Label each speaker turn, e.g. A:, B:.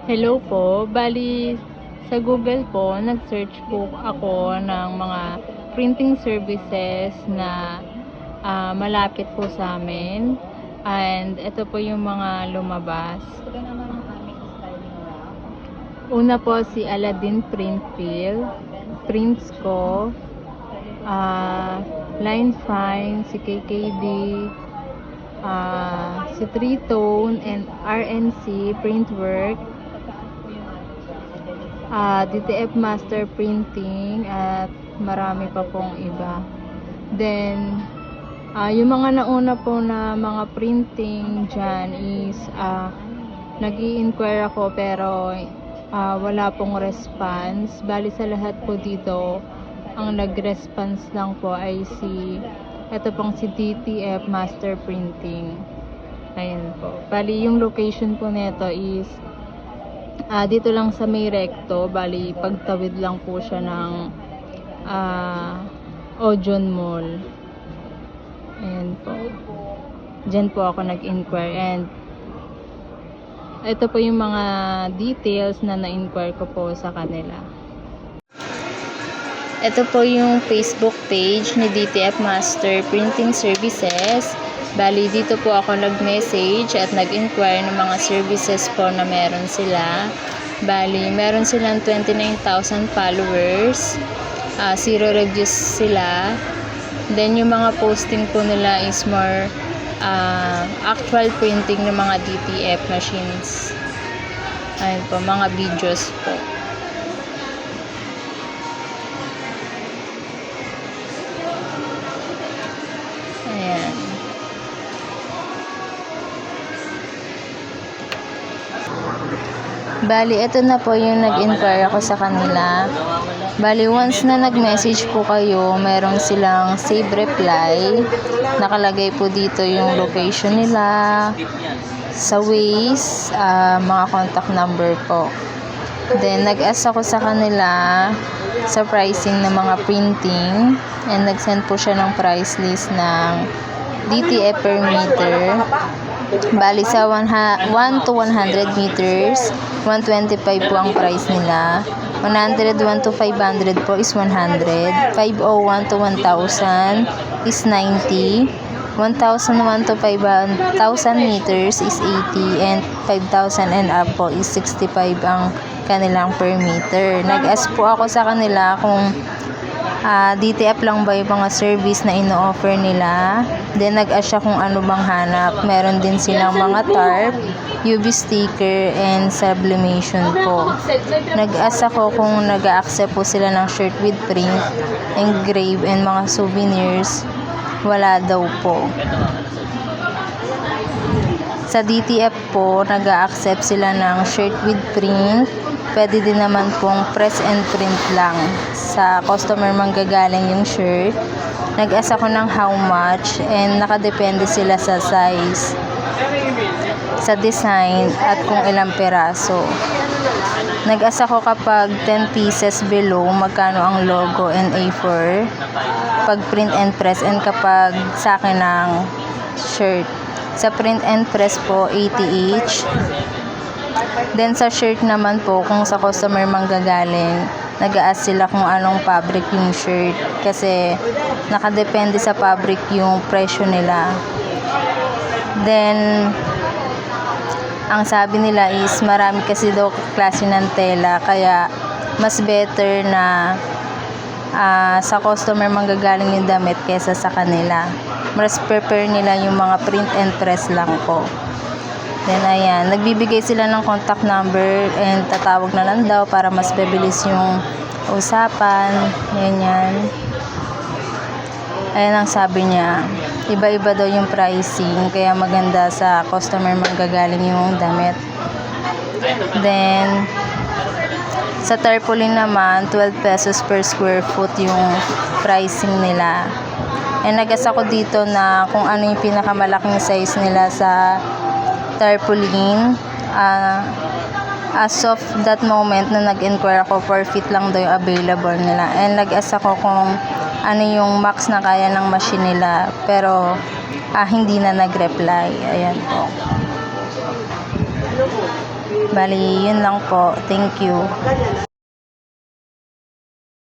A: Hello po. Bali, sa Google po, nag-search po ako ng mga printing services na malapit po sa amin. And ito po yung mga lumabas. Una po si Aladdin Printfield, Printsco, Line Fine, si KKD, si Three-Tone, and RNC Printwork, DTF Master Printing, at marami pa pong iba. Then, yung mga nauna po na mga printing dyan is nag-i-inquire ako pero wala pong response. Bali sa lahat po dito, ang nag-response lang po ay ito pong si DTF Master Printing. Ayan po. Bali yung location po nito is dito lang sa may recto. Bali pagtawid lang po siya ng Ojon Mall. Ayan po. Diyan po ako nag-inquire, and ito po yung mga details na na-inquire ko po sa kanila. Ito po yung Facebook page ni DTF Master Printing Services. Bali, dito po ako nag-message at nag-inquire ng mga services po na meron sila. Bali, meron silang 29,000 followers. 0 reviews sila. Then, yung mga posting po nila is more actual printing ng mga DTF machines. Ayun po, mga videos po. Ayan. Bali, ito na po yung nag-inquire ako sa kanila. Bali, once na nag-message po kayo, meron silang save reply. Nakalagay po dito yung location nila, sa Waze, mga contact number po. Then, nag-ask ako sa kanila sa pricing ng mga printing, and nag-send po siya ng price list ng DTF per meter. Bali, sa 1 to 100 meters, 125 po ang price nila. 101 to 500 po is 100. 501 to 1,000 is 90. 1,001 to 5,000 meters is 80. And 5,000 and up po is 65 ang kanilang per meter. Nag-ask po ako sa kanila kung DTF lang ba yung mga service na ino-offer nila. Then nag-ask siya kung ano bang hanap. Meron din silang mga tarp, UV sticker, and sublimation po. Nag-ask ako kung nag-a-accept po sila ng shirt with print, engrave, and mga souvenirs. Wala daw po. Sa DTF po, nag-a-accept sila ng shirt with print. Pwede din naman pong press and print lang. Sa customer manggagaling yung shirt. Nag-ask ako ng how much, and nakadepende sila sa size, sa design, at kung ilang peraso. Nag-ask ako kapag 10 pieces below, magkano ang logo and A4 pag print and press, and kapag sa akin ng shirt. Sa print and press po, 80 each. Then sa shirt naman po, kung sa customer manggagaling, nag-a-ask sila kung anong fabric yung shirt, kasi nakadepende sa fabric yung presyo nila. Then ang sabi nila is marami kasi daw klase ng tela, kaya mas better na sa customer manggagaling yung damit kesa sa kanila. Mas prepare nila yung mga print and press lang po. Then ayan, nagbibigay sila ng contact number, and tatawag na lang daw para mas mabilis yung usapan. Ganyan. Ayan ang sabi niya. Iba-iba daw yung pricing, kaya maganda sa customer manggagaling yung damit. Then sa tarpaulin naman, 12 pesos per square foot yung pricing nila. And nag-ask ako dito na kung ano yung pinakamalaking size nila sa tarpaulin. As of that moment na nag-inquire ako, 4 feet lang daw yung available nila. And nag-ask ako kung ano yung max na kaya ng machine nila, pero hindi na nag-reply. Ayan po. Bali, yun lang po. Thank you.